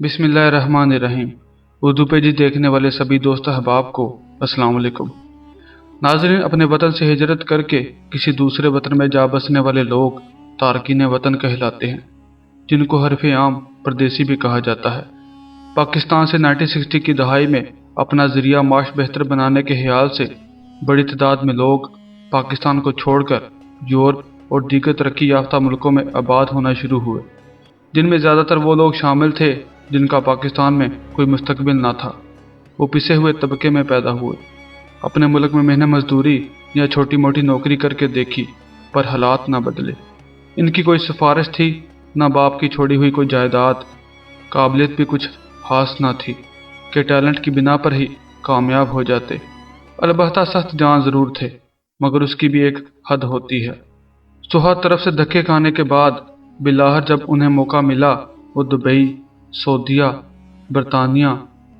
बिस्मिल्लाहिर्रहमानिर्रहीम। उर्दू पेजी देखने वाले सभी दोस्त अहबाब को अस्सलाम वालेकुम। नाज़रीन, अपने वतन से हिजरत करके किसी दूसरे वतन में जा बसने वाले लोग तारकीन वतन कहलाते हैं, जिनको हरफ़े आम परदेसी भी कहा जाता है। पाकिस्तान से 1960 की दहाई में अपना ज़रिया माश बेहतर बनाने के ख्याल से बड़ी तादाद में लोग पाकिस्तान को छोड़कर यूरोप और दीगर तरक्की याफ्ता मुल्कों में आबाद होना शुरू हुए, जिनमें ज़्यादातर वो लोग शामिल थे जिनका पाकिस्तान में कोई मुस्तकबिल ना था। वो पिसे हुए तबके में पैदा हुए, अपने मुल्क में मेहनत मजदूरी या छोटी मोटी नौकरी करके देखी, पर हालात ना बदले। इनकी कोई सिफारिश थी ना बाप की छोड़ी हुई कोई जायदाद, काबिलियत भी कुछ खास ना थी कि टैलेंट की बिना पर ही कामयाब हो जाते। अलबत्ता सख्त जान ज़रूर थे, मगर उसकी भी एक हद होती है। तो हर तरफ से धक्के खाने के बाद बिलाहर जब उन्हें मौका मिला, वो दुबई, सऊदीया, बरतानिया,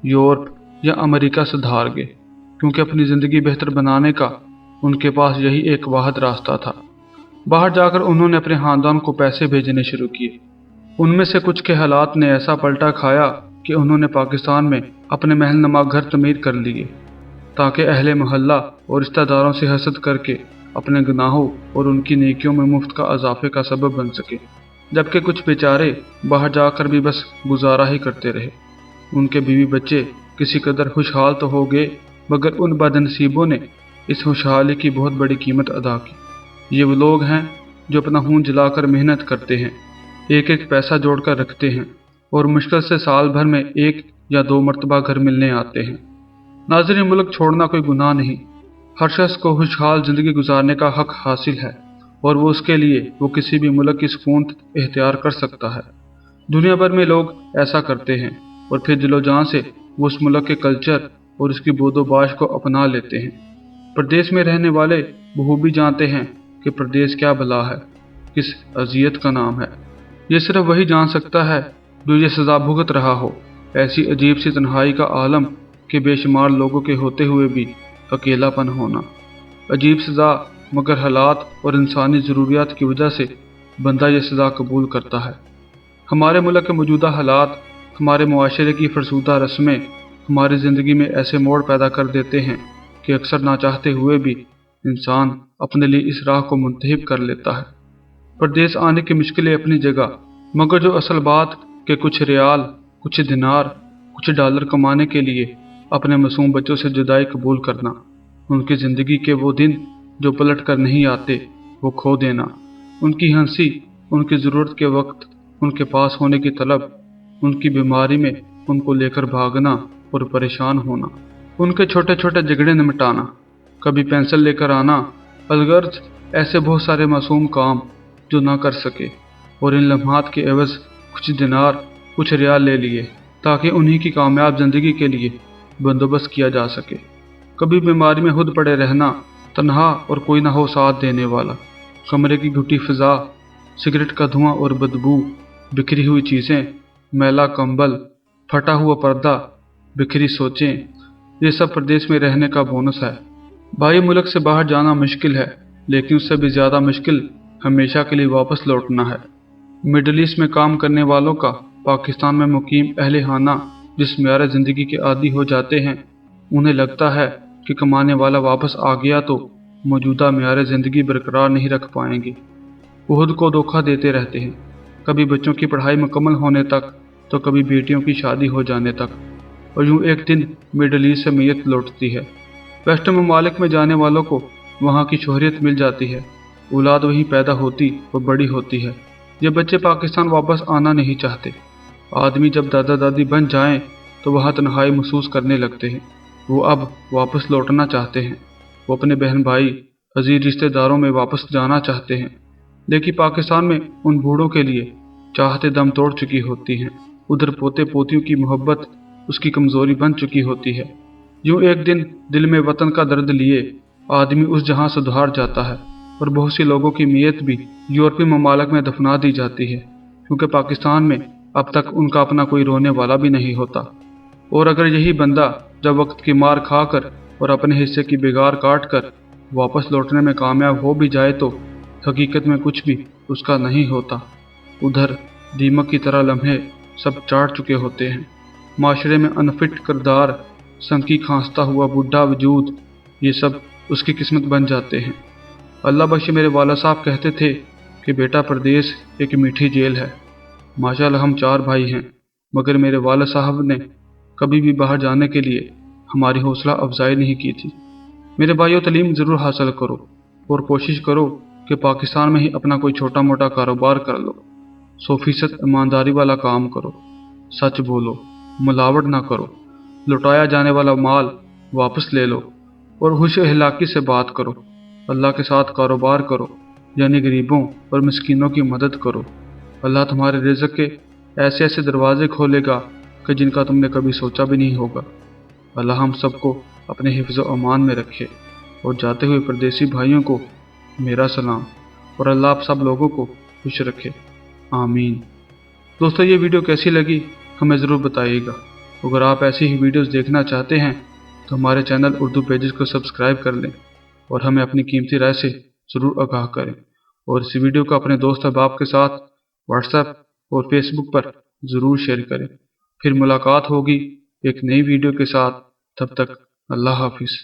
यूरोप या अमेरिका से धार गए, क्योंकि अपनी ज़िंदगी बेहतर बनाने का उनके पास यही एक वाहिद रास्ता था। बाहर जाकर उन्होंने अपने ख़ानदान को पैसे भेजने शुरू किए। उनमें से कुछ के हालात ने ऐसा पलटा खाया कि उन्होंने पाकिस्तान में अपने महलनुमा घर तमीर कर लिए, ताकि अहले मोहल्ला और रिश्तेदारों से हसद करके अपने गुनाहों और उनकी नेकियों में मुफ्त का इजाफे का सबब बन सके। जबकि कुछ बेचारे बाहर जाकर भी बस गुजारा ही करते रहे। उनके बीवी बच्चे किसी कदर खुशहाल तो हो गए, मगर उन बदनसीबों ने इस खुशहाली की बहुत बड़ी कीमत अदा की। ये वो लोग हैं जो अपना खून जलाकर मेहनत करते हैं, एक एक पैसा जोड़कर रखते हैं और मुश्किल से साल भर में एक या दो मरतबा घर मिलने आते हैं। नाज़रीन, मुल्क छोड़ना कोई गुनाह नहीं। हर शख्स को खुशहाल ज़िंदगी गुजारने का हक हासिल है और वो उसके लिए वो किसी भी मुल्क की सुकून इख्तियार कर सकता है। दुनिया भर में लोग ऐसा करते हैं और फिर दिलो जान से वो उस मुल्क के कल्चर और उसकी बोदोबाश को अपना लेते हैं। प्रदेश में रहने वाले बखूबी जानते हैं कि प्रदेश क्या भला है, किस अजियत का नाम है। ये सिर्फ वही जान सकता है जो ये सज़ा भुगत रहा हो। ऐसी अजीब सी तन्हाई का आलम कि बेशुमार लोगों के होते हुए भी अकेलापन होना। अजीब सज़ा, मगर हालात और इंसानी ज़रूरियात की वजह से बंदा ये सज़ा कबूल करता है। हमारे मुल्क के मौजूदा हालात, हमारे मुआशरे की फरसूदा रस्में हमारी ज़िंदगी में ऐसे मोड़ पैदा कर देते हैं कि अक्सर ना चाहते हुए भी इंसान अपने लिए इस राह को मुंतखब कर लेता है। परदेश आने की मुश्किलें अपनी जगह, मगर जो असल बात कि कुछ रियाल, कुछ दिनार, कुछ डॉलर कमाने के लिए अपने मासूम बच्चों से जुदाई कबूल करना, उनकी ज़िंदगी के वो दिन जो पलट कर नहीं आते, वो खो देना, उनकी हंसी, उनकी ज़रूरत के वक्त उनके पास होने की तलब, उनकी बीमारी में उनको लेकर भागना और परेशान होना, उनके छोटे छोटे झगड़े निपटाना, कभी पेंसिल लेकर आना, अलगर्ज ऐसे बहुत सारे मासूम काम जो ना कर सके, और इन लम्हात के एवज़ कुछ दिनार, कुछ रियाल ले लिए ताकि उन्हीं की कामयाब ज़िंदगी के लिए बंदोबस्त किया जा सके। कभी बीमारी में खुद पड़े रहना, तन्हा और कोई ना हो साथ देने वाला, कमरे की घुटी फ़िज़ा, सिगरेट का धुआं और बदबू, बिखरी हुई चीज़ें, मैला कंबल, फटा हुआ पर्दा, बिखरी सोचें, ये सब प्रदेश में रहने का बोनस है। भाई, मुल्क से बाहर जाना मुश्किल है, लेकिन उससे भी ज़्यादा मुश्किल हमेशा के लिए वापस लौटना है। मिडल ईस्ट में काम करने वालों का पाकिस्तान में मुकीम अहले खाना जिस म्यार ज़िंदगी के आदी हो जाते हैं, उन्हें लगता है कि कमाने वाला वापस आ गया तो मौजूदा म्यार ज़िंदगी बरकरार नहीं रख पाएंगे। वो खुद को धोखा देते रहते हैं, कभी बच्चों की पढ़ाई मुकम्मल होने तक, तो कभी बेटियों की शादी हो जाने तक, और यूँ एक दिन मिडल ईस्ट से मैयत लौटती है। वेस्टर्न ममालिक में जाने वालों को वहाँ की शोहरियत मिल जाती है, औलाद वहीं पैदा होती व बड़ी होती है। ये बच्चे पाकिस्तान वापस आना नहीं चाहते। आदमी जब दादा दादी बन जाएं तो वहाँ तन्हाई महसूस करने लगते हैं। वो अब वापस लौटना चाहते हैं। वो अपने बहन भाई, अजीज रिश्तेदारों में वापस जाना चाहते हैं, लेकिन पाकिस्तान में उन बूढ़ों के लिए चाहते दम तोड़ चुकी होती हैं। उधर पोते पोतियों की मोहब्बत उसकी कमज़ोरी बन चुकी होती है। यूँ एक दिन दिल में वतन का दर्द लिए आदमी उस जहाँ से सुधार जाता है, और बहुत सी लोगों की मैयत भी यूरोपीय ममालिक में दफना दी जाती है, क्योंकि पाकिस्तान में अब तक उनका अपना कोई रोने वाला भी नहीं होता। और अगर यही बंदा जब वक्त की मार खाकर और अपने हिस्से की बिगाड़ काट कर वापस लौटने में कामयाब हो भी जाए तो हकीकत में कुछ भी उसका नहीं होता। उधर दीमक की तरह लम्हे सब चाट चुके होते हैं। माशरे में अनफिट किरदार, संकी खांसता हुआ बूढ़ा वजूद, ये सब उसकी किस्मत बन जाते हैं। अल्लाह बख्शे मेरे वाला साहब कहते थे कि बेटा परदेस एक मीठी जेल है। माशाल्लाह हम 4 भाई हैं, मगर मेरे वाला साहब ने कभी भी बाहर जाने के लिए हमारी हौसला अफजाई नहीं की थी। मेरे भाइयों, तालीम ज़रूर हासिल करो और कोशिश करो कि पाकिस्तान में ही अपना कोई छोटा मोटा कारोबार कर लो। 100% ईमानदारी वाला काम करो, सच बोलो, मिलावट ना करो, लुटाया जाने वाला माल वापस ले लो और होश अखलाकी से बात करो। अल्लाह के साथ कारोबार करो, यानी गरीबों और मिस्कीनों की मदद करो। अल्लाह तुम्हारे रिज़्क़ के ऐसे ऐसे दरवाजे खोलेगा कि जिनका तुमने कभी सोचा भी नहीं होगा। अल्लाह हम सबको अपने हिफ्ज़ व अमान में रखे। और जाते हुए परदेसी भाइयों को मेरा सलाम, और अल्लाह आप सब लोगों को खुश रखे, आमीन। दोस्तों, ये वीडियो कैसी लगी हमें ज़रूर बताइएगा। अगर आप ऐसी ही वीडियोस देखना चाहते हैं तो हमारे चैनल उर्दू पेजेस को सब्सक्राइब कर लें और हमें अपनी कीमती राय से ज़रूर आगाह करें। और इस वीडियो को अपने दोस्त अहबाब के साथ व्हाट्सएप और फेसबुक पर ज़रूर शेयर करें। फिर मुलाकात होगी एक नई वीडियो के साथ। तब तक अल्लाह हाफिज़।